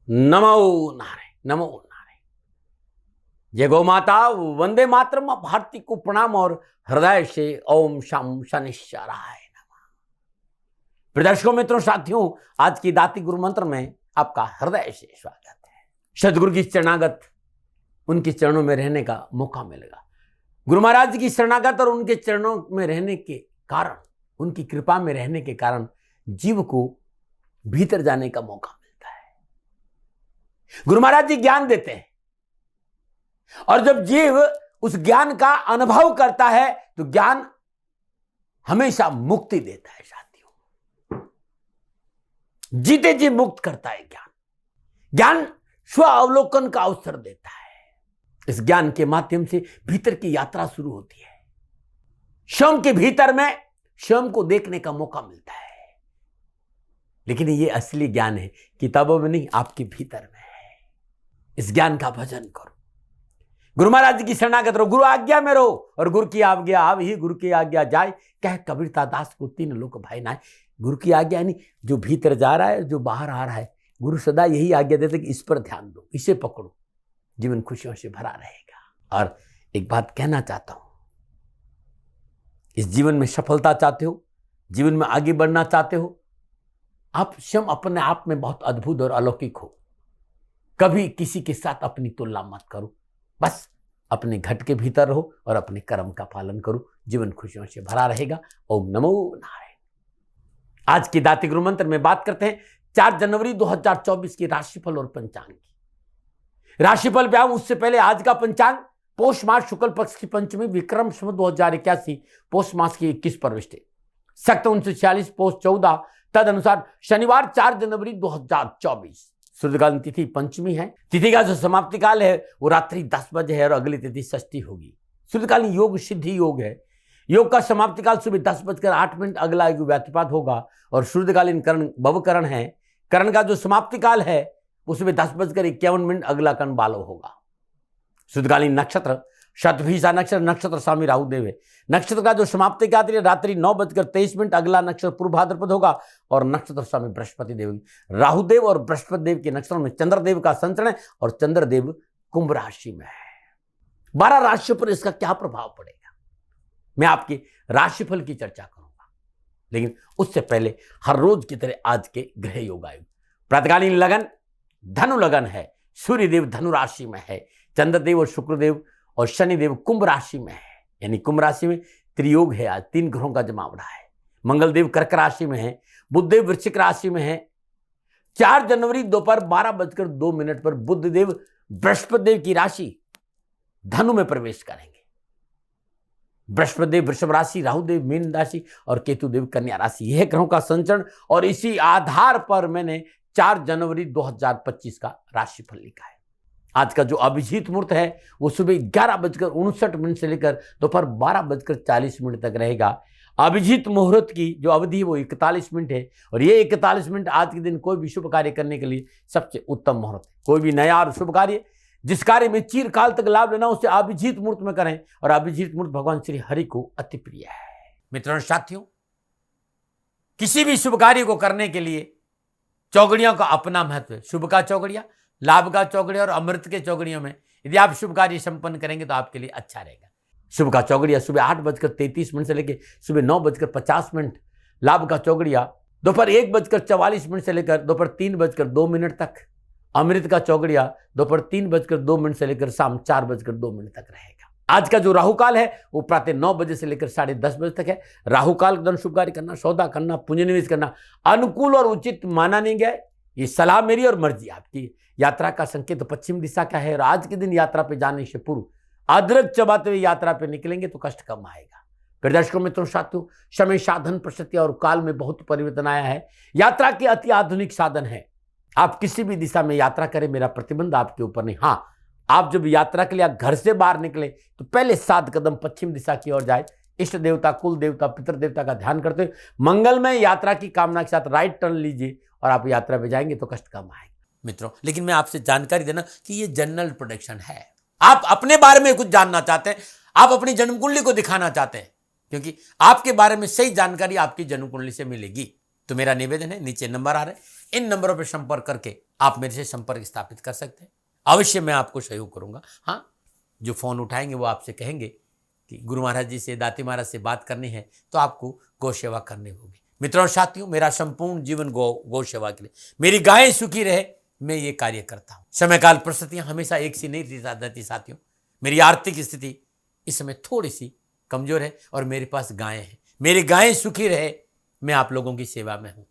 नमो नारायण, नमो नारायण। जय गौ माता, वंदे मातरम। भारती को प्रणाम और हृदय से ओम शम शनिश्चराय नमः। प्रदर्शकों, मित्रों, साथियों, आज की दाती गुरु मंत्र में आपका हृदय से स्वागत है। सदगुरु की शरणागत, उनके चरणों में रहने का मौका मिलेगा। गुरु महाराज जी की शरणागत और उनके चरणों में रहने के कारण, उनकी कृपा में रहने के कारण जीव को भीतर जाने का मौका मिलता है। गुरु महाराज जी ज्ञान देते हैं और जब जीव उस ज्ञान का अनुभव करता है तो ज्ञान हमेशा मुक्ति देता है। साथियों, जीते जी मुक्त करता है ज्ञान। ज्ञान स्व अवलोकन का अवसर देता है। इस ज्ञान के माध्यम से भीतर की यात्रा शुरू होती है। स्वयं के भीतर में स्वयं को देखने का मौका मिलता है। लेकिन ये असली ज्ञान है, किताबों में नहीं, आपके भीतर में है। इस ज्ञान का भजन करो, गुरु महाराज जी की शरणागत रहो, गुरु आज्ञा में रहो और गुरु की आज्ञा आवही, गुरु की आज्ञा जाए, कह कबीरता दास को तीन लोक भाई नाय। गुरु की आज्ञा नहीं, जो भीतर जा रहा है, जो बाहर आ रहा है, गुरु सदा यही आज्ञा देते कि इस पर ध्यान दो, इसे पकड़ो, जीवन खुशियों से भरा रहेगा। और एक बात कहना चाहता हूं, इस जीवन में सफलता चाहते हो, जीवन में आगे बढ़ना चाहते हो, आप स्वयं अपने आप में बहुत अद्भुत और अलौकिक हो। कभी किसी के साथ अपनी तुलना मत करो, बस अपने घट के भीतर रहो और अपने कर्म का पालन करो, जीवन खुशियों से भरा रहेगा। ओम नमो नारायण। आज की दाती गुरु मंत्र में बात करते हैं 4 जनवरी 2024 की राशिफल और पंचांग की। राशिफल पे आऊं उससे पहले आज का पंचांग पौष मास शुक्ल पक्ष की पंचमी, विक्रम संवत 2081, पौष मास की 21 प्रविष्टि, सक्त 1946, पौष 14, तद अनुसार शनिवार 4 जनवरी 2024। सूर्यकालीन तिथि पंचमी है। तिथि का जो समाप्ति काल है वो रात्रि 10 बजे है और अगली तिथि षष्ठी होगी। सूर्यकालीन योग सिद्धि योग है। योग का समाप्ति काल सुबह 10:08, अगला योग व्यतिपात होगा और सूर्यकालीन करण भवकरण है। करण का जो समाप्ति काल है वो सुबह 10:51, अगला करण बालव होगा। सूर्यकालीन नक्षत्र शतभिषा नक्षत्र स्वामी राहुदेव है। नक्षत्र का जो समाप्ति का रात्रि 9:23, अगला नक्षत्र पूर्व भाद्रपद होगा और नक्षत्र स्वामी बृहस्पति देव। राहुदेव और बृहस्पति देव के नक्षत्रों में चंद्रदेव का संचरण है और चंद्रदेव कुंभ राशि में है। 12 राशियों पर इसका क्या प्रभाव पड़ेगा, मैं आपकी राशिफल की चर्चा करूंगा। लेकिन उससे पहले हर रोज की तरह आज के ग्रह योग आयु। प्रातकालीन लगन धनु लगन है। सूर्यदेव धनु राशि में है। चंद्रदेव और शुक्रदेव और शनिदेव कुंभ राशि में है, यानी कुंभ राशि में त्रियोग है। आज 3 ग्रहों का जमावड़ा है। मंगलदेव कर्क राशि में है। बुधदेव वृश्चिक राशि में है। 4 जनवरी दोपहर 12:02 पर बुधदेव बृहस्पति देव की राशि धनु में प्रवेश करेंगे। बृहस्पति देव वृषभ राशि, राहुदेव मीन राशि और केतुदेव कन्या राशि, यह ग्रहों का संचरण। और इसी आधार पर मैंने 4 जनवरी 2025 का राशिफल लिखा है। आज का जो अभिजीत मुहूर्त है वो सुबह 11:59 से लेकर दोपहर 12:40 तक रहेगा। अभिजीत मुहूर्त की जो अवधि है वो 41 मिनट है और ये 41 मिनट आज के दिन कोई भी शुभ कार्य करने के लिए सबसे उत्तम मुहूर्त है। कोई भी नया और शुभ कार्य, जिस कार्य में चिरकाल तक लाभ लेना, उसे अभिजीत मुहूर्त में करें और अभिजीत मुहूर्त भगवान श्री हरि को अति प्रिय है। मित्रों साथियों, किसी भी शुभ कार्य को करने के लिए चौगड़ियों का अपना महत्व है। शुभ का चौगड़िया, लाभ का चौगड़िया और अमृत के चौगड़ियों में यदि आप शुभ कार्य संपन्न करेंगे तो आपके लिए अच्छा रहेगा। शुभ का चौगड़िया सुबह 8:33 से लेकर सुबह 9:50, लाभ का चौगड़िया दोपहर 1:44 से लेकर दोपहर 3:02 तक, अमृत का चौगड़िया दोपहर 3:02 से लेकर शाम 4:02 तक रहेगा। आज का जो राहु काल है वो प्रातः 9 बजे से लेकर 10:30 बजे तक है। राहु काल के दौरान शुभ कार्य करना, सौदा करना, पूंजी निवेश करना अनुकूल और उचित माना नहीं गया। ये सलाह मेरी और मर्जी आपकी। यात्रा का संकेत तो पश्चिम दिशा का है और आज के दिन यात्रा पे जाने से पूर्व अदरक चबाते हुए यात्रा पे निकलेंगे तो कष्ट कम आएगा। प्रदर्शकों, मित्रों, साथियों, समय, साधन, परिस्थिति और काल में बहुत परिवर्तन आया है। यात्रा के अति आधुनिक साधन है। आप किसी भी दिशा में यात्रा करें, मेरा प्रतिबंध आपके ऊपर नहीं। हाँ, आप जब यात्रा के लिए घर से बाहर निकले तो पहले 7 कदम पश्चिम दिशा की ओर जाए। इष्ट देवता, कुल देवता, पितृ देवता का ध्यान करते हुए मंगलमय यात्रा की कामना के साथ राइट टर्न लीजिए और आप यात्रा पे जाएंगे तो कष्ट कम आएगा। मित्रों, लेकिन मैं आपसे जानकारी देना कि ये जनरल प्रोडिक्शन है। आप अपने बारे में कुछ जानना चाहते हैं, आप अपनी जन्म कुंडली को दिखाना चाहते हैं, क्योंकि आपके बारे में सही जानकारी आपकी जन्म कुंडली से मिलेगी। तो मेरा निवेदन है, नीचे नंबर आ रहे हैं, इन नंबरों पर संपर्क करके आप मेरे से संपर्क स्थापित कर सकते हैं। अवश्य मैं आपको सहयोग करूंगा। हाँ, जो फ़ोन उठाएंगे वो आपसे कहेंगे कि गुरु महाराज जी से, दाती महाराज से बात करनी है तो आपको गौ सेवा करनी होगी। मित्रों और साथियों, मेरा संपूर्ण जीवन गौ सेवा के लिए, मेरी गायें सुखी रहे, मैं ये कार्य करता हूँ। समय काल परिस्थितियाँ हमेशा एक सी नहीं रहती साथियों। मेरी आर्थिक स्थिति इस समय थोड़ी सी कमज़ोर है और मेरे पास गायें हैं। मेरी गायें सुखी रहे, मैं आप लोगों की सेवा में हूँ।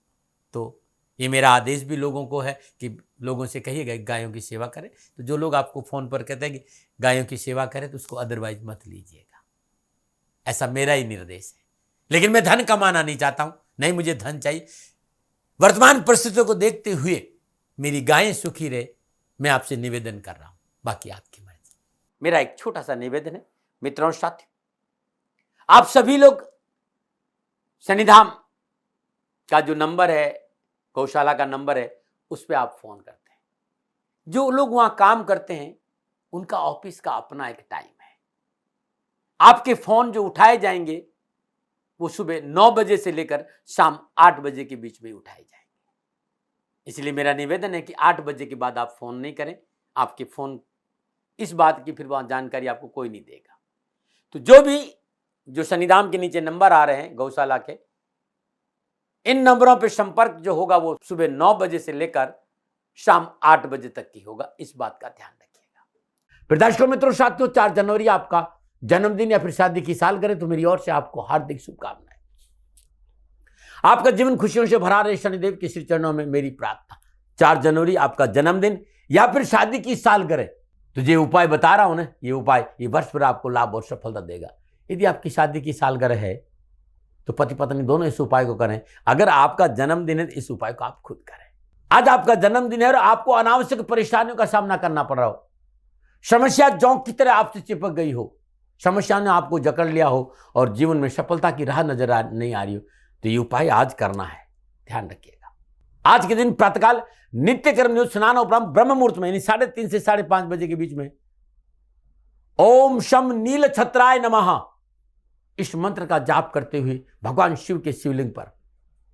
तो ये मेरा आदेश भी लोगों को है कि लोगों से कहिएगा गायों की सेवा करें। तो जो लोग आपको फ़ोन पर कहते हैं कि गायों की सेवा करें, तो उसको अदरवाइज मत लीजिएगा। ऐसा मेरा ही निर्देश है। लेकिन मैं धन कमाना नहीं चाहता हूँ, नहीं मुझे धन चाहिए। वर्तमान परिस्थितियों को देखते हुए मेरी गायें सुखी रहे, मैं आपसे निवेदन कर रहा हूँ, बाकी आपकी मर्जी। मेरा एक छोटा सा निवेदन है मित्रों और साथियों, आप सभी लोग शनिधाम का जो नंबर है, गौशाला का नंबर है, उस पर आप फोन करते हैं। जो लोग वहां काम करते हैं उनका ऑफिस का अपना एक टाइम है। आपके फोन जो उठाए जाएंगे वो सुबह 9 बजे से लेकर शाम 8 बजे के बीच में उठाए जाएंगे। इसलिए मेरा निवेदन है कि 8 बजे के बाद आप फोन नहीं करें। आपके फोन इस बात की फिर वहां जानकारी आपको कोई नहीं देगा। तो जो शनिधाम के नीचे नंबर आ रहे हैं गौशाला के, इन नंबरों पर संपर्क जो होगा वो सुबह 9 बजे से लेकर शाम 8 बजे तक की होगा। इस बात का ध्यान रखिएगा। फिर दर्शकों मित्रों साथियों, 4 जनवरी आपका जन्मदिन या फिर शादी की सालगिरह, तो मेरी ओर से आपको हार्दिक शुभकामनाएं। आपका जीवन खुशियों से भरा रहे, शनिदेव के श्री चरणों में मेरी प्रार्थना। 4 जनवरी आपका जन्मदिन या फिर शादी की सालगिरह, तो ये उपाय बता रहा हूं ना, ये उपाय ये वर्ष भर आपको लाभ और सफलता देगा। यदि आपकी शादी की सालगिरह है तो पति पत्नी दोनों इस उपाय को करें। अगर आपका जन्मदिन है तो इस उपाय को आप खुद करें। आज आपका जन्मदिन है और आपको अनावश्यक परेशानियों का सामना करना पड़ रहा हो, समस्या जोंक की तरह आपसे चिपक गई हो, समस्या ने आपको जकड़ लिया हो और जीवन में सफलता की राह नहीं आ रही हो, तो ये उपाय आज करना है। ध्यान रखिएगा। आज के दिन प्रातःकाल नित्य कर्म योग स्नान उपरांत ब्रह्म मुहूर्त में, यानी 3:30 से 5:30 बजे के बीच में ओम शम नील छत्राय नमः इस मंत्र का जाप करते हुए भगवान शिव के शिवलिंग पर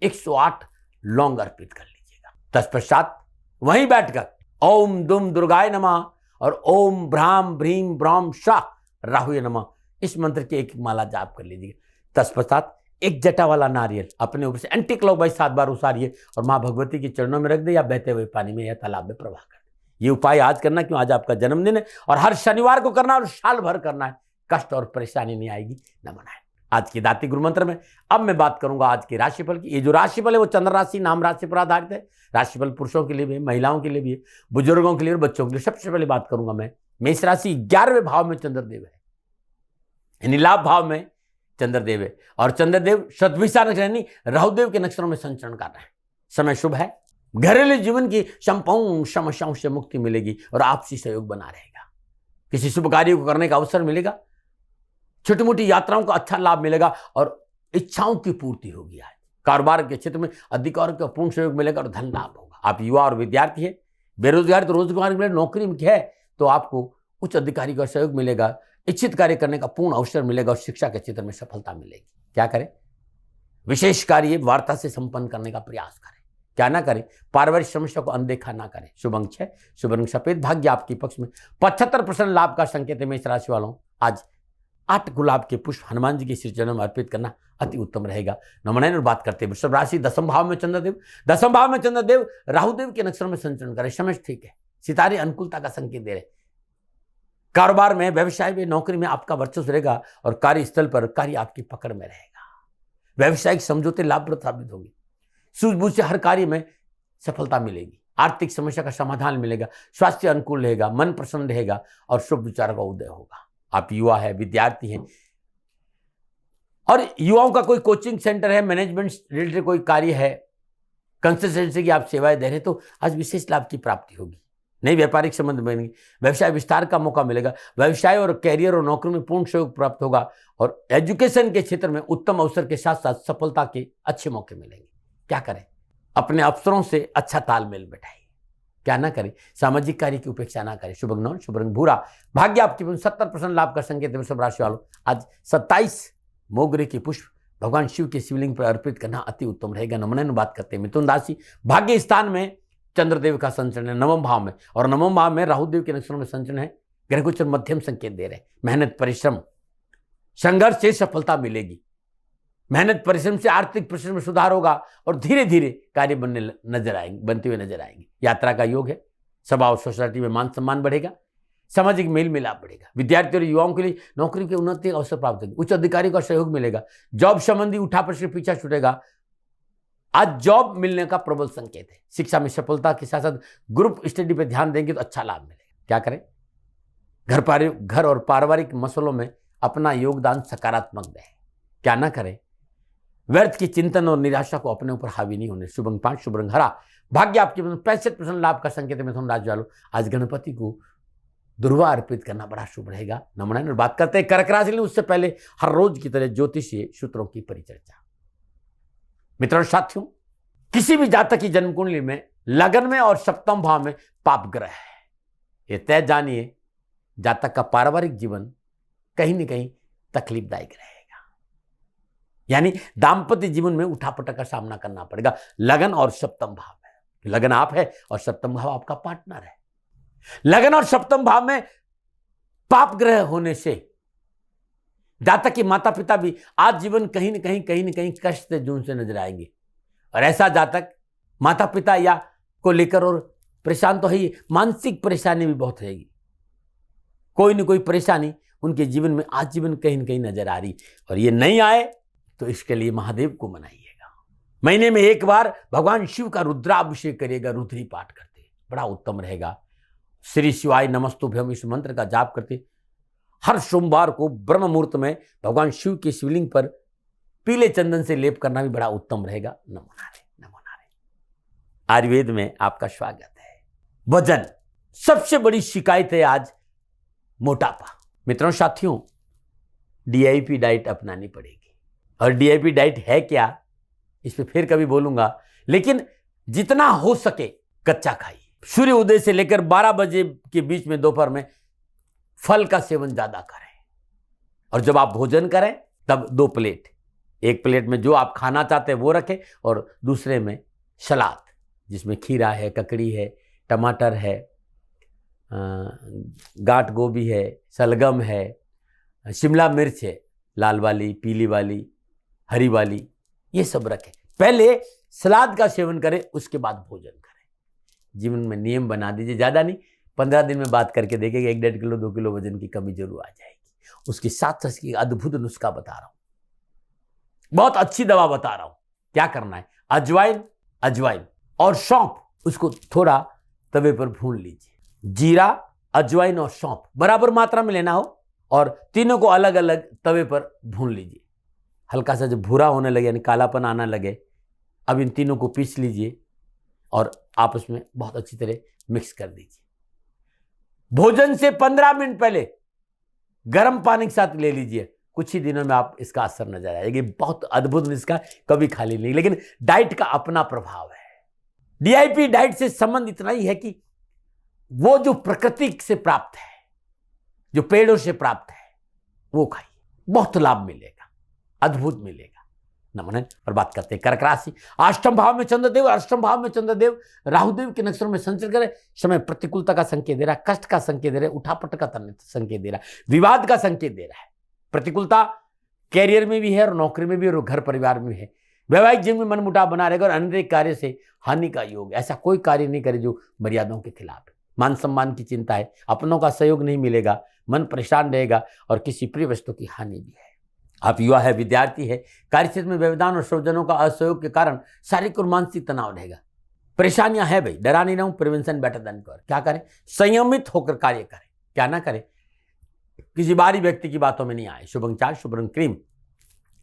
108 लौंग अर्पित कर लीजिएगा। तत्पश्चात वहीं बैठकर ओम दुम दुर्गाय नमः और ओम भ्राम भ्रीम ब्राम शाह राहुए नमः इस मंत्र की एक माला जाप कर लीजिएगा। तत्पश्चात एक जटा वाला नारियल अपने ऊपर से एंटी क्लॉकवाइज 7 बार उसारिए और मां भगवती के चरणों में रख दे या बहते हुए पानी में या तालाब में प्रवाह कर दे। ये उपाय आज करना, क्यों आज आपका जन्मदिन है और हर शनिवार को करना और साल भर करना है। कष्ट और परेशानी नहीं आएगी, न मनाए। आज की दाती गुरु मंत्र में अब मैं बात करूंगा आज के राशिफल की। ये जो राशिफल है वो चंद्र राशि नाम राशि पर आधारित है। राशिफल पुरुषों के लिए भी है, महिलाओं के लिए भी है, बुजुर्गों के लिए और बच्चों के लिए। सबसे पहले बात करूंगा मैं मेष राशि। 11वें भाव में चंद्रदेव है, यानी लाभ भाव में चंद्रदेव है और चंद्रदेव शतभिषा नक्षत्र यानी राहुदेव के नक्षत्रों में संचरण कर रहे हैं। समय शुभ है। घरेलू जीवन की संपूर्ण समस्याओं से मुक्ति मिलेगी और आपसी सहयोग बना रहेगा। किसी शुभ कार्य को करने का अवसर मिलेगा, छोटी मोटी यात्राओं का अच्छा लाभ मिलेगा और इच्छाओं की पूर्ति होगी। आज कारोबार के क्षेत्र में अधिकारियों का पूर्ण सहयोग मिलेगा और धन लाभ होगा। आप युवा और विद्यार्थी है, बेरोजगार तो रोजगार मिले, नौकरी में है तो आपको उच्च अधिकारी का सहयोग मिलेगा, इच्छित कार्य करने का पूर्ण अवसर मिलेगा और शिक्षा के क्षेत्र में सफलता मिलेगी। क्या करें? विशेष कार्य वार्ता से संपन्न करने का प्रयास करें। क्या ना करें? पारिवारिक समस्या को अनदेखा ना करें। शुभ अंक 6, शुभ रंग सफेद, भाग्य आपके पक्ष में। 75% लाभ का संकेत है मेष राशि वालों। आज 8 गुलाब के पुष्प हनुमान जी के श्री चरणों में अर्पित करना अति उत्तम रहेगा। नमन और बात करते हैं वृषभ राशि। 10वें भाव में चंद्रदेव, 10वें भाव में चंद्रदेव राहुदेव के नक्षत्र में संचरण करें। समय ठीक है, सितारे अनुकूलता का संकेत दे रहे। कारोबार में, व्यवसाय में, नौकरी में आपका वर्चस्व रहेगा और कार्यस्थल पर कार्य आपकी पकड़ में रहेगा। व्यवसायिक समझौते लाभप्रद साबित होंगे। सूझबूझ से हर कार्य में सफलता मिलेगी। आर्थिक समस्या का समाधान मिलेगा। स्वास्थ्य अनुकूल रहेगा, मन प्रसन्न रहेगा और शुभ विचार का उदय होगा। आप युवा है, विद्यार्थी हैं और युवाओं का कोई कोचिंग सेंटर है, मैनेजमेंट रिलेटेड कोई कार्य है, कंसल्टेंसी की आप सेवाएं दे रहे तो आज विशेष लाभ की प्राप्ति होगी। नई व्यापारिक संबंध बनेंगे, व्यवसाय विस्तार का मौका मिलेगा। व्यवसाय और कैरियर और नौकरी में पूर्ण सहयोग प्राप्त होगा और एजुकेशन के क्षेत्र में उत्तम अवसर के साथ साथ सफलता के अच्छे मौके मिलेंगे। क्या करें? अपने अफसरों से अच्छा तालमेल बैठाइए। क्या ना करें? सामाजिक कार्य की उपेक्षा ना करें। शुभ अंक 9, शुभ रंग भूरा, भाग्य आपकी 70% लाभ का संकेत है वृषभ राशि वालों। आज 27 मोगरे के पुष्प भगवान शिव के शिवलिंग पर अर्पित करना अति उत्तम रहेगा। नमन बात करते हैं मिथुन राशि। भाग्य स्थान में चंद्रदेव का संचरण है नवम भाव में, और नवम भाव में राहुदेव के नक्षत्रों में संचरण है। ग्रह गोचर मध्यम संकेत दे रहे हैं। मेहनत परिश्रम संघर्ष से सफलता मिलेगी। मेहनत परिश्रम से आर्थिक परिश्रम में सुधार होगा और धीरे धीरे कार्य बनते हुए नजर आएंगे। यात्रा का योग है। सभा और सोसाइटी में मान सम्मान बढ़ेगा। सामाजिक मेल मिलाप बढ़ेगा। विद्यार्थियों और युवाओं के लिए नौकरी के उन्नति का अवसर प्राप्त होगी। उच्च अधिकारी का सहयोग मिलेगा। जॉब संबंधी उठापटक पीछा छूटेगा। आज जॉब मिलने का प्रबल संकेत है। शिक्षा में सफलता के साथ साथ ग्रुप स्टडी पर ध्यान देंगे तो अच्छा लाभ मिलेगा। क्या करें? घर और पारिवारिक मसलों में अपना योगदान सकारात्मक दें। क्या ना करें? व्यर्थ की चिंतन और निराशा को अपने ऊपर हावी नहीं होने। शुभ अंक 5, शुभ रंग हरा। भाग्य आपके 65% लाभ का संकेत है। मिथुन राशि वालों, आज गणपति को दुर्वा अर्पित करना बड़ा शुभ रहेगा। नमन। बात करते हैं कर्क राशि में, उससे पहले हर रोज की तरह ज्योतिषीय सूत्रों की परिचर्चा। मित्रों साथियों, किसी भी जातक की जन्म कुंडली में लगन में और सप्तम भाव में पाप ग्रह है। ये तय जानिए जातक का पारिवारिक जीवन कहीं न कहीं तकलीफदायक रहेगा। यानी दाम्पत्य जीवन में उठापटक का सामना करना पड़ेगा। लगन और सप्तम भाव में, लगन आप है और सप्तम भाव आपका पार्टनर है। लगन और सप्तम भाव में पाप ग्रह होने से जातक के माता पिता भी आज जीवन कहीं न कहीं कष्ट से जूझते नजर आएंगे। और ऐसा जातक माता पिता या को लेकर और परेशान तो है ही, मानसिक परेशानी भी बहुत रहेगी। कोई न कोई परेशानी उनके जीवन में आज जीवन कहीं न कहीं नजर आ रही। और ये नहीं आए तो इसके लिए महादेव को मनाइएगा। महीने में एक बार भगवान शिव का रुद्राभिषेक करिएगा। रुद्री पाठ करते बड़ा उत्तम रहेगा। श्री शिवाय नमस्तुभ्यम इस मंत्र का जाप करते हर सोमवार को ब्रह्म मुहूर्त में भगवान शिव के शिवलिंग पर पीले चंदन से लेप करना भी बड़ा उत्तम रहेगा। नमो नारायण, नमो नारायण। आयुर्वेद में आपका स्वागत है। वजन सबसे बड़ी शिकायत है आज, मोटापा। मित्रों साथियों, डीआईपी डाइट अपनानी पड़ेगी। और डीआईपी डाइट है क्या, इस पर फिर कभी बोलूंगा, लेकिन जितना हो सके कच्चा खाइए। सूर्य उदय से लेकर 12 बजे के बीच में दोपहर में फल का सेवन ज्यादा करें। और जब आप भोजन करें तब 2 प्लेट, एक प्लेट में जो आप खाना चाहते हैं वो रखें और दूसरे में सलाद, जिसमें खीरा है, ककड़ी है, टमाटर है, गांठ गोभी है, सलगम है, शिमला मिर्च है, लाल वाली, पीली वाली, हरी वाली, ये सब रखें। पहले सलाद का सेवन करें, उसके बाद भोजन करें। जीवन में नियम बना दीजिए। ज़्यादा नहीं, 15 दिन में बात करके देखेंगे 1-1.5 किलो 2 किलो वजन की कमी जरूर आ जाएगी। उसके साथ साथ की अद्भुत नुस्खा बता रहा हूं, बहुत अच्छी दवा बता रहा हूं। क्या करना है? अजवाइन और सौंफ, उसको थोड़ा तवे पर भून लीजिए। जीरा, अजवाइन और सौंफ बराबर मात्रा में लेना हो और तीनों को अलग अलग तवे पर भून लीजिए। हल्का सा जब भूरा होने लगे यानी कालापन आना लगे, अब इन तीनों को पीस लीजिए और आपस में बहुत अच्छी तरह मिक्स कर दीजिए। भोजन से 15 मिनट पहले गर्म पानी के साथ ले लीजिए। कुछ ही दिनों में आप इसका असर नजर आएगा। बहुत अद्भुत इसका, कभी खाली नहीं। लेकिन डाइट का अपना प्रभाव है। डीआईपी डाइट से संबंध इतना ही है कि वो जो प्रकृति से प्राप्त है, जो पेड़ों से प्राप्त है, वो खाइए, बहुत लाभ मिलेगा, अद्भुत मिलेगा। नमन। और बात करते हैं कर्क राशि। अष्टम भाव में चंद्रदेव, अष्टम भाव में चंद्रदेव राहुदेव के नक्षत्र में संचरण करे। समय प्रतिकूलता का संकेत दे रहा है, कष्ट का संकेत दे रहा है, उठापट का संकेत दे रहा है, विवाद का संकेत दे रहा है। प्रतिकूलता कैरियर में भी है और नौकरी में भी और घर परिवार में है। वैवाहिक जीवन में मनमुटाव बना रहेगा और अनैतिक कार्य से हानि का योग। ऐसा कोई कार्य नहीं करे जो मर्यादाओं के खिलाफ है। मान सम्मान की चिंता है, अपनों का सहयोग नहीं मिलेगा, मन परेशान रहेगा और किसी प्रिय वस्तु की हानि भी है। आप युवा है, विद्यार्थी है, कार्यक्षेत्र में व्यवधान और स्वजनों का असहयोग के कारण शारीरिक और मानसिक तनाव रहेगा। परेशानियां है भाई, डरा नहीं रहा हूं, प्रिवेंशन बेटर देन क्योर। क्या करें? संयमित होकर कार्य करें। क्या ना करें? किसी बाहरी व्यक्ति की बातों में नहीं आए। शुभ अंक 4, शुभ रंग क्रीम।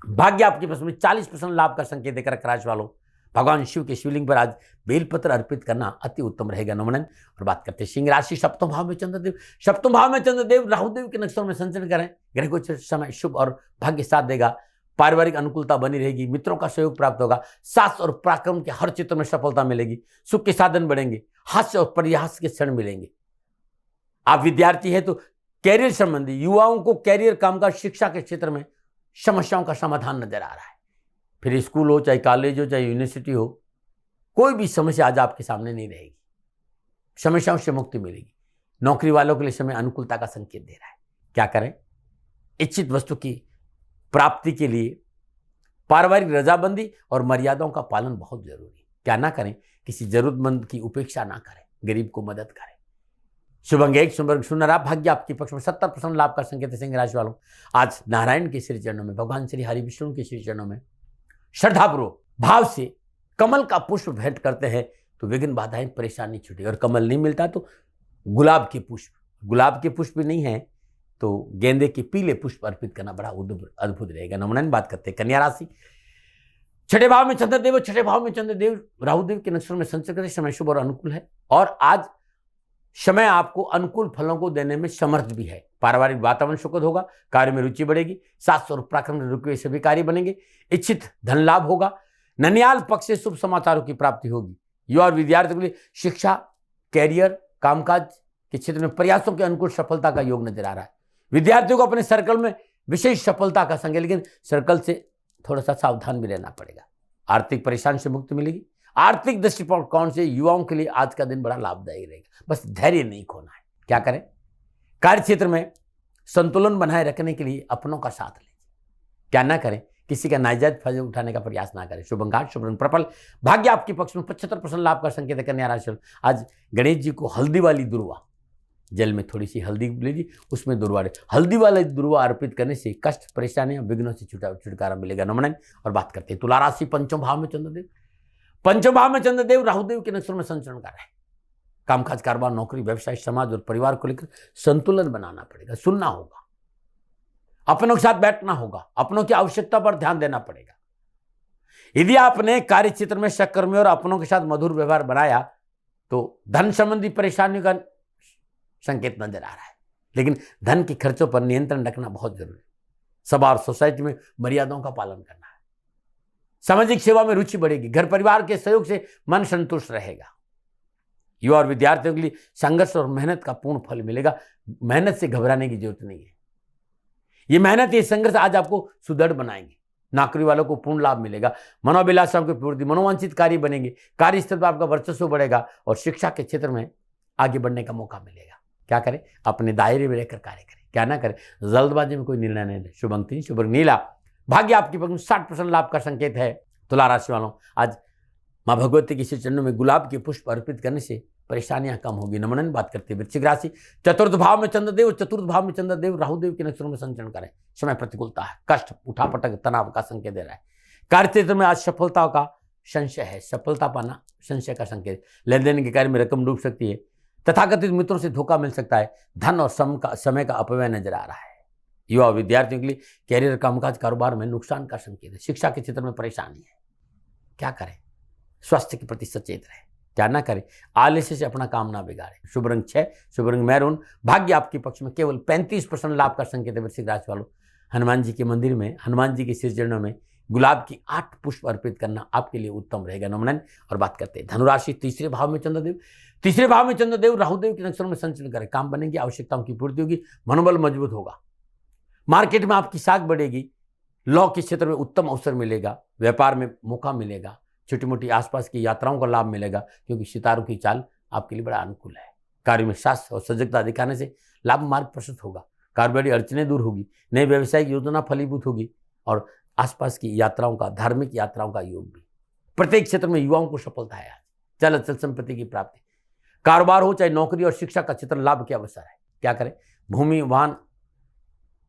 भाग्य आपके पास में 40% लाभ का संकेत देकर राशि वालों, भगवान शिव के शिवलिंग पर आज बेलपत्र अर्पित करना अति उत्तम रहेगा। नमन। और बात करते हैं सिंह राशि। सप्तम भाव में चंद्रदेव, सप्तम भाव में चंद्रदेव राहुदेव के नक्षत्र में संचरण करें। ग्रह गोचर समय शुभ और भाग्य साथ देगा। पारिवारिक अनुकूलता बनी रहेगी, मित्रों का सहयोग प्राप्त होगा, साहस और पराक्रम के हर क्षेत्र में सफलता मिलेगी, सुख के साधन बढ़ेंगे, हास्य और परिहास के क्षण मिलेंगे। आप विद्यार्थी है तो कैरियर संबंधी युवाओं को कैरियर, कामकाज, शिक्षा के क्षेत्र में समस्याओं का समाधान नजर आ रहा है। फिर स्कूल हो, चाहे कॉलेज हो, चाहे यूनिवर्सिटी हो, कोई भी समस्या आज आपके सामने नहीं रहेगी। समस्याओं से मुक्ति मिलेगी। नौकरी वालों के लिए समय अनुकूलता का संकेत दे रहा है। क्या करें? इच्छित वस्तु की प्राप्ति के लिए पारिवारिक रजाबंदी और मर्यादाओं का पालन बहुत जरूरी है। क्या ना करें? किसी जरूरतमंद की उपेक्षा ना करें, गरीब को मदद करें। शुभ अंक 1, शुभ अंक 0, भाग्य आपके पक्ष में 70% लाभ का संकेत है। सिंह राशि वालों, आज नारायण के श्री चरणों में, भगवान श्री हरि विष्णु के श्री चरणों में श्रद्धापूर्वक भाव से कमल का पुष्प भेंट करते हैं तो विघ्न बाधाएं परेशानी छूटी। और कमल नहीं मिलता तो गुलाब के पुष्प भी नहीं है तो गेंदे के पीले पुष्प अर्पित करना बड़ा अद्भुत रहेगा। नमन बात करते हैं कन्या राशि, छठे भाव में चंद्रदेव, छठे भाव में चंद्रदेव राहुदेव के नक्षत्र में संचरण करते समय शुभ और अनुकूल है। और आज समय आपको अनुकूल फलों को देने में समर्थ भी है। पारिवारिक वातावरण सुखद होगा, कार्य में रुचि बढ़ेगी, सास और पराक्रम में रुके हुए सभी कार्य बनेंगे, इच्छित धन लाभ होगा, ननियाल पक्ष से शुभ समाचारों की प्राप्ति होगी। युवा और विद्यार्थियों के लिए शिक्षा, कैरियर, कामकाज के क्षेत्र में प्रयासों के अनुकूल सफलता का योग नजर आ रहा है। विद्यार्थियों को अपने सर्कल में विशेष सफलता का संकेत, लेकिन सर्कल से थोड़ा सा सावधान भी रहना पड़ेगा। आर्थिक परेशानी से मुक्ति मिलेगी। आर्थिक दृष्टिकोण से युवाओं के लिए आज का दिन बड़ा लाभदायी रहेगा, बस धैर्य नहीं खोना है। क्या करें? कार्य क्षेत्र में संतुलन बनाए रखने के लिए अपनों का साथ लीजिए। क्या ना करें? किसी का नाजायज फायदा उठाने का प्रयास ना करें। शुभ अंक 8, शुभ रंग पर्पल, भाग्य आपके पक्ष में 75% लाभ का संकेत है। कन्या राशि, आज गणेश जी को हल्दी वाली दुर्वा, जल में थोड़ी सी हल्दी लीजिए, उसमें दुर्वा, हल्दी वाली दुर्वा अर्पित करने से कष्ट, परेशानियां, विघ्नों से छुटकारा मिलेगा। नमन। और बात करते हैं तुला राशि, पंचम भाव में चंद्रदेव, पंचम भाव में चंद्रदेव राहुदेव के नक्षत्र में संचरण कर रहे हैं। कामकाज, कारोबार, नौकरी, व्यवसाय, समाज और परिवार को लेकर संतुलन बनाना पड़ेगा, सुनना होगा, अपनों के साथ बैठना होगा, अपनों की आवश्यकता पर ध्यान देना पड़ेगा। यदि आपने कार्य क्षेत्र में सहकर्मियों और अपनों के साथ मधुर व्यवहार बनाया तो धन संबंधी परेशानियों का संकेत नजर आ रहा है, लेकिन धन के खर्चों पर नियंत्रण रखना बहुत जरूरी है। सभा और सोसाइटी में मर्यादाओं का पालन करना है। सामाजिक सेवा में रुचि बढ़ेगी, घर परिवार के सहयोग से मन संतुष्ट रहेगा। युवा और विद्यार्थियों के लिए संघर्ष और मेहनत का पूर्ण फल मिलेगा। मेहनत से घबराने की जरूरत नहीं है। ये मेहनत, ये संघर्ष आज आपको सुदृढ़ बनाएंगे। नौकरी वालों को पूर्ण लाभ मिलेगा, मनोभिलाषाओं की पूर्ति, मनोवांछित कार्य बनेंगे, कार्यस्थल पर आपका वर्चस्व बढ़ेगा और शिक्षा के क्षेत्र में आगे बढ़ने का मौका मिलेगा। क्या करें? अपने दायरे में रहकर कार्य करें। क्या ना करें? जल्दबाजी में कोई निर्णय नहीं ले। शुभ अंक 3, शुभ रंग नीला, भाग्य आपके पक्ष में 60% लाभ का संकेत है। तुला राशि वालों, आज मां भगवती के श्री चरणों में गुलाब के पुष्प अर्पित करने से परेशानियां कम होगी। नमन। बात करते हैं वृश्चिक राशि, चतुर्थ भाव में चंद्रदेव, चतुर्थ भाव में चंद्रदेव राहुदेव के नक्षत्रों में संचरण करें। समय प्रतिकूलता है, कष्ट, उठापटक, तनाव का संकेत दे रहा है। कार्य क्षेत्र में आज सफलता का संशय है, सफलता पाना संशय का संकेत। लेन देन के कार्य में रकम डूब सकती है, तथाकथित मित्रों से धोखा मिल सकता है, धन और समय का अपव्यय नजर आ रहा है। युवा विद्यार्थियों के लिए कैरियर, कामकाज, कारोबार में नुकसान का संकेत है। शिक्षा के क्षेत्र में परेशानी है। क्या करें? स्वास्थ्य के प्रति सचेत रहे। क्या ना करें? आलस्य से अपना काम ना बिगाड़े। शुभ रंग 6, शुभ रंग मैरून, भाग्य आपके पक्ष में केवल 35% लाभ का संकेत है। वृश्चिक राशि वालों, हनुमान जी के मंदिर में, हनुमान जी के श्री चरणों में गुलाब की 8 पुष्प अर्पित करना आपके लिए उत्तम रहेगा। नमन। और बात करते हैं धनुराशि, तीसरे भाव में चंद्रदेव, तीसरे भाव में चंद्रदेव राहुदेव के नक्षत्र में संचरण करें। काम बनेगी, आवश्यकताओं की पूर्ति होगी, मनोबल मजबूत होगा। मार्केट में आपकी साख बढ़ेगी, लॉ के क्षेत्र में उत्तम अवसर मिलेगा, व्यापार में मौका मिलेगा, छोटी मोटी आसपास की यात्राओं का लाभ मिलेगा क्योंकि सितारों की चाल आपके लिए बड़ा अनुकूल है। कार्य में साहस और सजगता दिखाने से लाभ मार्ग प्रशस्त होगा, कारोबारी अड़चने दूर होगी, नई व्यवसायिक योजना फलीभूत होगी और आसपास की यात्राओं का, धार्मिक यात्राओं का योग भी। प्रत्येक क्षेत्र में युवाओं को सफलता है। आज चल अचल संपत्ति की प्राप्ति, कारोबार हो चाहे नौकरी और शिक्षा का क्षेत्र, लाभ के अवसर है। क्या करें? भूमि, वाहन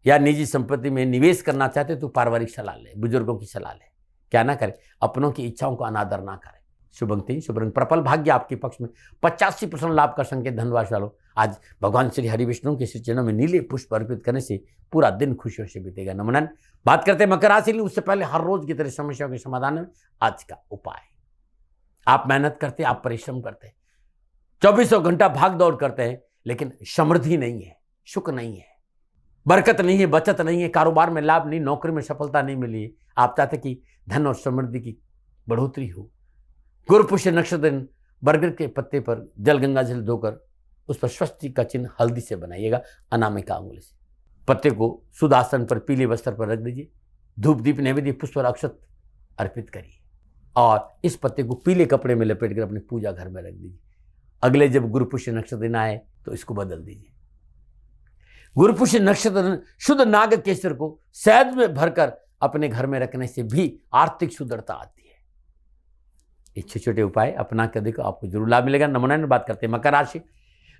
या निजी संपत्ति में निवेश करना चाहते तो पारिवारिक सलाह ले, बुजुर्गों की सलाह ले। क्या ना करें? अपनों की इच्छाओं को अनादर ना करें। शुभ अंक 3, शुभ रंग पर्पल, भाग्य आपके पक्ष में 85% लाभ का संकेत। धनराशि वालों, आज भगवान श्री हरि विष्णु के श्री चरणों में नीले पुष्प अर्पित करने से पूरा दिन खुशियों से बीतेगा। नमन। बात करते हैं मकर राशि, उससे पहले हर रोज की तरह समस्याओं के समाधान में आज का उपाय। आप मेहनत करते हैं, आप परिश्रम करते हैं, 24 घंटा भाग दौड़ करते हैं, लेकिन समृद्धि नहीं है, सुख नहीं है, बरकत नहीं है, बचत नहीं है, कारोबार में लाभ नहीं, नौकरी में सफलता नहीं मिली है। आप चाहते कि धन और समृद्धि की बढ़ोतरी हो। गुरु पुष्य नक्षत्र दिन बरगद के पत्ते पर जल, गंगा जल धोकर उस पर स्वस्ति का चिन्ह हल्दी से बनाइएगा, अनामिका अंगुली से। पत्ते को शुद्ध आसन पर पीले वस्त्र पर रख दीजिए, धूप दीप नैवेद्य पुष्प और अक्षत अर्पित करिए और इस पत्ते को पीले कपड़े में लपेट कर अपने पूजा घर में रख दीजिए। अगले जब गुरु पुष्य नक्षत्र दिन आए तो इसको बदल दीजिए। गुरु पुष्य नक्षत्र शुद्ध नाग केसर को शहद में भरकर अपने घर में रखने से भी आर्थिक सुदृढ़ता आती है। ये छोटे छोटे उपाय अपना कर देखो, आपको जरूर लाभ मिलेगा। नमूना में बात करते हैं मकर राशि।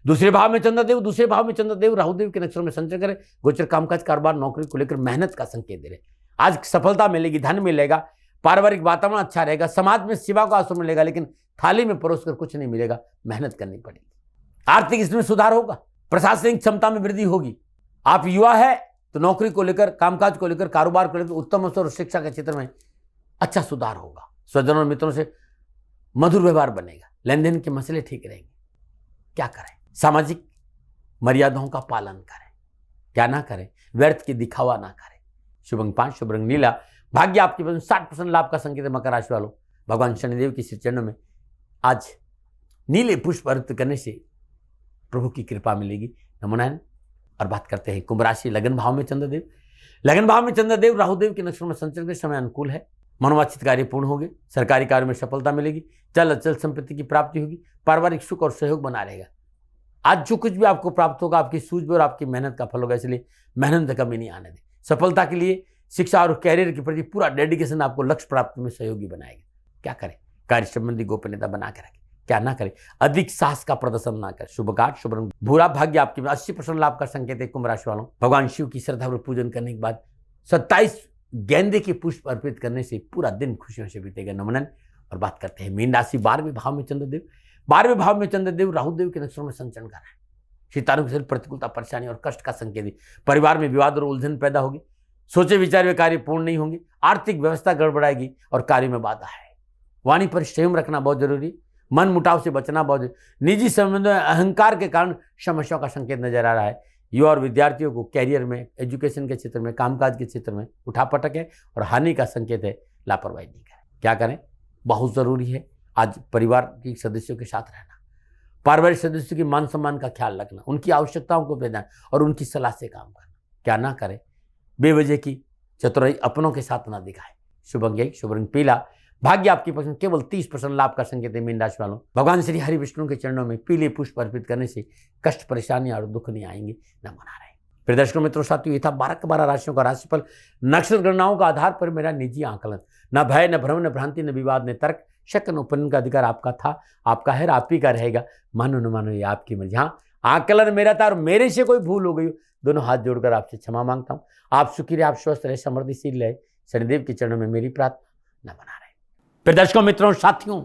दूसरे भाव में चंद्रदेव राहुदेव के नक्षत्र में संचरण करें। गोचर कामकाज कारोबार नौकरी को लेकर मेहनत का संकेत दे रहे। आज सफलता मिलेगी, धन मिलेगा, पारिवारिक वातावरण अच्छा रहेगा, समाज में सेवा का अवसर मिलेगा, लेकिन थाली में परोसकर कुछ नहीं मिलेगा, मेहनत करनी पड़ेगी। आर्थिक स्थिति में सुधार होगा, प्रशासनिक क्षमता में वृद्धि होगी। आप युवा है तो नौकरी को लेकर, कामकाज को लेकर, कारोबार को लेकर उत्तम अवसर और शिक्षा के क्षेत्र में अच्छा सुधार होगा। स्वजनों और मित्रों से मधुर व्यवहार बनेगा, लेन देन के मसले ठीक रहेंगे। क्या करें? सामाजिक मर्यादाओं का पालन करें, क्या ना करें, व्यर्थ की दिखावा ना करें। शुभ अंक 5, शुभ रंग नीला, भाग्य आपके 60% लाभ का संकेत है। मकर राशि वालों, भगवान शनिदेव की श्री चरणों में आज नीले पुष्प अर्पित करने से प्रभु की कृपा मिलेगी। नमोनारायण। और बात करते हैं कुंभ राशि। लगन भाव में चंद्रदेव राहुदेव के नक्षत्र में संचरण के समय अनुकूल है। मनोवांछित कार्य पूर्ण होंगे, सरकारी कार्य में सफलता मिलेगी, चल अचल संपत्ति की प्राप्ति होगी, पारिवारिक सुख और सहयोग बना रहेगा। आज जो कुछ भी आपको प्राप्त होगा आपकी सूझबूझ और आपकी मेहनत का फल होगा, इसलिए मेहनत में कमी नहीं आने दें। सफलता के लिए शिक्षा और कैरियर के प्रति पूरा डेडिकेशन आपको लक्ष्य प्राप्ति में सहयोगी बनाएगा। क्या करें? कार्य संबंधी गोपनीयता बना के रखें, क्या ना करें, अधिक साहस का प्रदर्शन ना करें। शुभ कार्ड शुभ रंग भूरा, भाग्य आपके 80% लाभ का संकेत है। कुंभ राशि वालों, भगवान शिव की श्रद्धा और पूजन करने के बाद 27 गेंदे के पुष्प अर्पित करने से पूरा दिन खुशियों से बीतेगा। नमन। और बात करते हैं मीन राशि। 12वें भाव में चंद्रदेव राहुदेव के नक्षत्र में संचरण कर रहे हैं। सितारों के प्रतिकूलता, परेशानी और कष्ट का संकेत है। परिवार में विवाद और उलझन पैदा होगी, सोचे विचार वे कार्य पूर्ण नहीं होंगे, आर्थिक व्यवस्था गड़बड़ाएगी और कार्य में बाधा है। वाणी पर संयम रखना बहुत जरूरी, मन मुटाव से बचना बहुत जरूरी। निजी संबंधों में अहंकार के कारण समस्याओं का संकेत नजर आ रहा है। युवा और विद्यार्थियों को कैरियर में, एजुकेशन के क्षेत्र में, कामकाज के क्षेत्र में उठापटक है और हानि का संकेत है। लापरवाही नहीं करें। क्या करें? बहुत जरूरी है आज परिवार के सदस्यों के साथ रहना, पारिवारिक सदस्यों की मान सम्मान का ख्याल रखना, उनकी आवश्यकताओं को देना और उनकी सलाह से काम करना। क्या ना करें? बेवजह की चतुराई अपनों के साथ ना दिखाए। शुभ अंक शुभ रंग पीला, भाग्य आपकी पसंद केवल 30% लाभ का संकेत है। मीन राशि वालों, भगवान श्री हरि विष्णु के चरणों में पीले पुष्प अर्पित करने से कष्ट, परेशानी और दुख नहीं आएंगे, न मना रहे। प्रिय दर्शकों मित्रों साथियों, ये था 12 राशियों का राशिफल। नक्षत्र गणनाओं का आधार पर मेरा निजी आकलन। न भय, न भ्रम, न भ्रांति, न विवाद, न तर्क, शक, न उपनयन का अधिकार आपका था, आपका है, आप ही का रहेगा। मानो न मानो ये आपकी मर्जी। हाँ, आकलन मेरा था और मेरे से कोई भूल हो गई, दोनों हाथ जोड़कर आपसे क्षमा मांगता हूँ। आप सुखी रहे, आप स्वस्थ रहे, समृद्धिशील रहे, शनिदेव के चरणों में मेरी प्रार्थना न बना रहे। फिर दर्शकों मित्रों साथियों,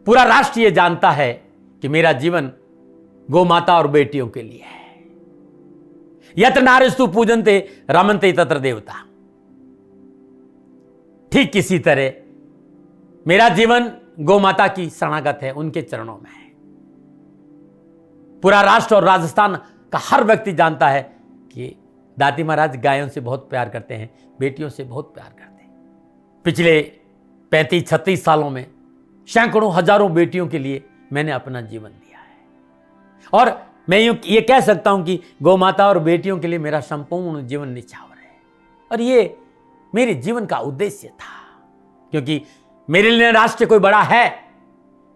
पूरा राष्ट्र ये जानता है कि मेरा जीवन गौ माता और बेटियों के लिए है। यत्र नारीस्तु पूजन्ते रमन्ते तत्र देवता। ठीक किसी तरह मेरा जीवन गौ माता की शरणागत है, उनके चरणों में है। पूरा राष्ट्र और राजस्थान का हर व्यक्ति जानता है कि दादी महाराज गायों से बहुत प्यार करते हैं, बेटियों से बहुत प्यार करते हैं। पिछले 35-36 सालों में सैकड़ों हजारों बेटियों के लिए मैंने अपना जीवन दिया है और मैं ये कह सकता हूं कि गौ माता और बेटियों के लिए मेरा संपूर्ण जीवन निछावर है। और ये मेरे जीवन का उद्देश्य था, क्योंकि मेरे लिए राष्ट्र कोई बड़ा है,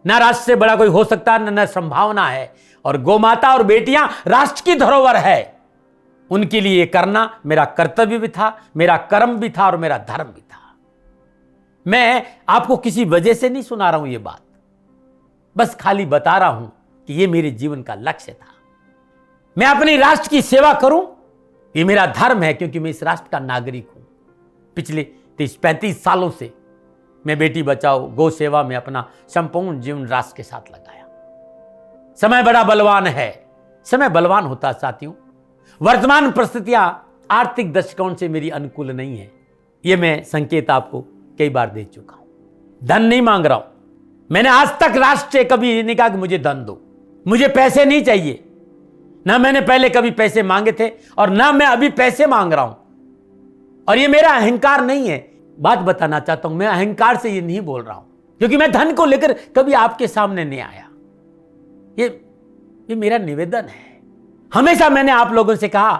ना राष्ट्र से बड़ा कोई हो सकता, न संभावना है। और गौ माता और बेटियां राष्ट्र की धरोहर है, उनके लिए ये करना मेरा कर्तव्य भी था, मेरा कर्म भी था और मेरा धर्म भी था। मैं आपको किसी वजह से नहीं सुना रहा हूं ये बात, बस खाली बता रहा हूं कि ये मेरे जीवन का लक्ष्य था। मैं अपने राष्ट्र की सेवा करूं, ये मेरा धर्म है, क्योंकि मैं इस राष्ट्र का नागरिक हूं। पिछले 30-35 सालों से मैं बेटी बचाओ, गौ सेवा में अपना संपूर्ण जीवन राष्ट्र के साथ लगाया। समय बड़ा बलवान है, समय बलवान होता साथियों। वर्तमान परिस्थितियां आर्थिक दृष्टिकोण से मेरी अनुकूल नहीं है, यह मैं संकेत आपको कई बार दे चुका हूं। धन नहीं मांग रहा हूं, मैंने आज तक राष्ट्र से कभी नहीं कहा कि मुझे धन दो, मुझे पैसे नहीं चाहिए। ना मैंने पहले कभी पैसे मांगे थे और ना मैं अभी पैसे मांग रहा हूं। और ये मेरा अहंकार नहीं है, बात बताना चाहता हूं, मैं अहंकार से ये नहीं बोल रहा हूं, क्योंकि मैं धन को लेकर कभी आपके सामने नहीं आया। ये मेरा निवेदन है। हमेशा मैंने आप लोगों से कहा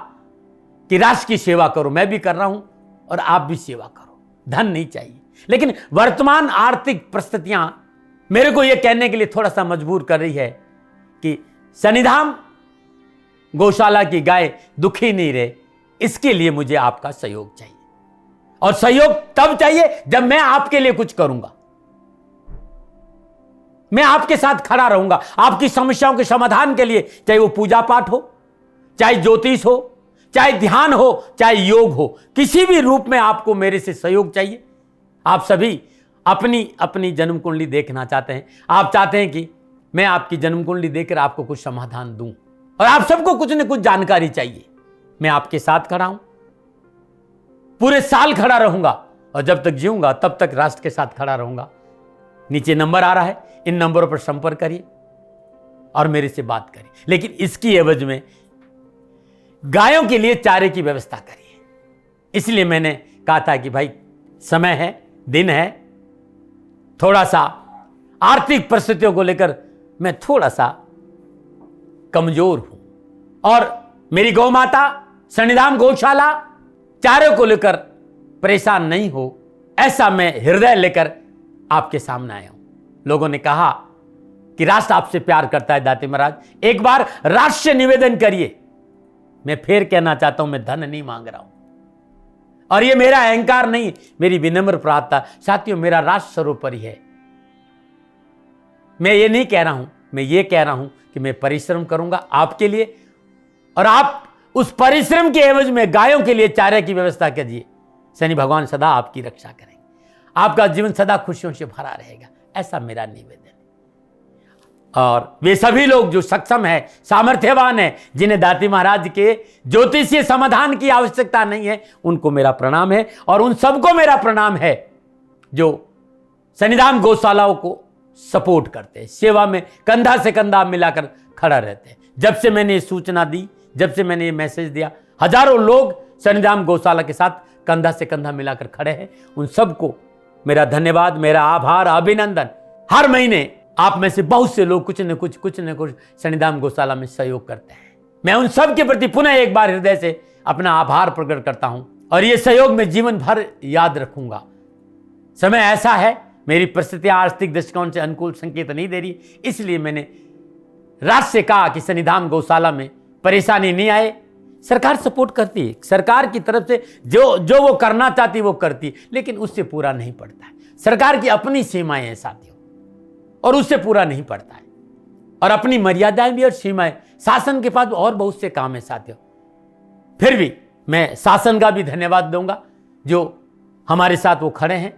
कि राष्ट्र की सेवा करो, मैं भी कर रहा हूं और आप भी सेवा करो। धन नहीं चाहिए, लेकिन वर्तमान आर्थिक परिस्थितियां मेरे को यह कहने के लिए थोड़ा सा मजबूर कर रही है कि शनिधाम गौशाला की गाय दुखी नहीं रहे, इसके लिए मुझे आपका सहयोग चाहिए। और सहयोग तब चाहिए जब मैं आपके लिए कुछ करूंगा, मैं आपके साथ खड़ा रहूंगा आपकी समस्याओं के समाधान के लिए, चाहे वो पूजा पाठ हो, चाहे ज्योतिष हो, चाहे ध्यान हो, चाहे योग हो, किसी भी रूप में आपको मेरे से सहयोग चाहिए। आप सभी अपनी अपनी जन्म कुंडली देखना चाहते हैं, आप चाहते हैं कि मैं आपकी जन्म कुंडली देखकर आपको कुछ समाधान दूं, और आप सबको कुछ न कुछ जानकारी चाहिए। मैं आपके साथ खड़ा हूं, पूरे साल खड़ा रहूंगा, और जब तक जीऊंगा तब तक राष्ट्र के साथ खड़ा रहूंगा। नीचे नंबर आ रहा है, इन नंबरों पर संपर्क करिए और मेरे से बात करिए, लेकिन इसकी एवज में गायों के लिए चारे की व्यवस्था करिए। इसलिए मैंने कहा था कि भाई समय है, दिन है, थोड़ा सा आर्थिक परिस्थितियों को लेकर मैं थोड़ा सा कमजोर हूं, और मेरी गौ माता शनिधाम गौशाला चारे को लेकर परेशान नहीं हो, ऐसा मैं हृदय लेकर आपके सामने आया हूं। लोगों ने कहा कि राष्ट्र आपसे प्यार करता है दाती महाराज, एक बार राष्ट्र से निवेदन करिए। मैं फिर कहना चाहता हूं, मैं धन नहीं मांग रहा हूं, और यह मेरा अहंकार नहीं, मेरी विनम्र प्रार्थना। साथियों, मेरा राष्ट्र सर्वोपरि है। मैं ये नहीं कह रहा हूं, मैं ये कह रहा हूं कि मैं परिश्रम करूंगा आपके लिए, और आप उस परिश्रम के एवज में गायों के लिए चारे की व्यवस्था कीजिए। शनि भगवान सदा आपकी रक्षा करेंगे, आपका जीवन सदा खुशियों से भरा रहेगा, ऐसा मेरा निवेदन है। और वे सभी लोग जो सक्षम है, सामर्थ्यवान है, जिन्हें दाती महाराज के ज्योतिषीय समाधान की आवश्यकता नहीं है, उनको मेरा प्रणाम है। और उन सबको मेरा प्रणाम है जो शनिधाम गौशालाओं को सपोर्ट करते हैं, सेवा में कंधा से कंधा मिलाकर खड़ा रहते हैं। जब से मैंने ये सूचना दी, जब से मैंने ये मैसेज दिया, हजारों लोग शनिधाम गौशाला के साथ कंधा से कंधा मिलाकर खड़े हैं। उन सबको मेरा धन्यवाद, मेरा आभार, अभिनंदन। हर महीने आप में से बहुत से लोग कुछ न कुछ शनिधाम गौशाला में सहयोग करते हैं। मैं उन सब के प्रति पुनः एक बार हृदय से अपना आभार प्रकट करता हूं, और यह सहयोग मैं जीवन भर याद रखूंगा। समय ऐसा है, मेरी परिस्थितियां आर्थिक दृष्टिकोण से अनुकूल संकेत नहीं दे रही, इसलिए मैंने राष्ट्र से कहा कि शनिधाम गौशाला में परेशानी नहीं आए। सरकार सपोर्ट करती है, सरकार की तरफ से जो वो करना चाहती वो करती, लेकिन उससे पूरा नहीं पड़ता है। सरकार की अपनी सीमाएं हैं साथियों, और उससे पूरा नहीं पड़ता है, और अपनी मर्यादाएं भी और सीमाएं। शासन के पास और बहुत से काम है साथियों। फिर भी मैं शासन का भी धन्यवाद दूंगा जो हमारे साथ वो खड़े हैं।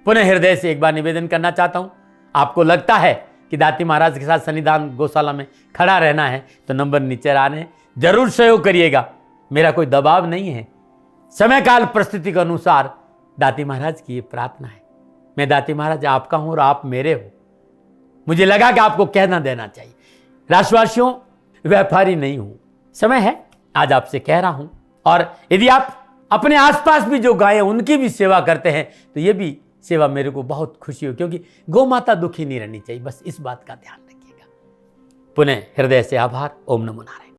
पुनः हृदय से एक बार निवेदन करना चाहता हूं, आपको लगता है कि दाती महाराज के साथ शनिधाम गौशाला में खड़ा रहना है तो नंबर नीचे आ रहे हैं, जरूर सहयोग करिएगा। मेरा कोई दबाव नहीं है, समय काल परिस्थिति के अनुसार दाती महाराज की ये प्रार्थना है। मैं दाती महाराज आपका हूं और आप मेरे हो, मुझे लगा कि आपको कहना देना चाहिए। राष्ट्रवासियों, व्यापारी नहीं हूं, समय है आज आपसे कह रहा हूं। और यदि आप अपने आसपास भी जो गाय उनकी भी सेवा करते हैं तो ये भी सेवा मेरे को बहुत खुशी हो, क्योंकि गौ माता दुखी नहीं रहनी चाहिए, बस इस बात का ध्यान रखिएगा। पुनः हृदय से आभार। ओम नमो नारायण।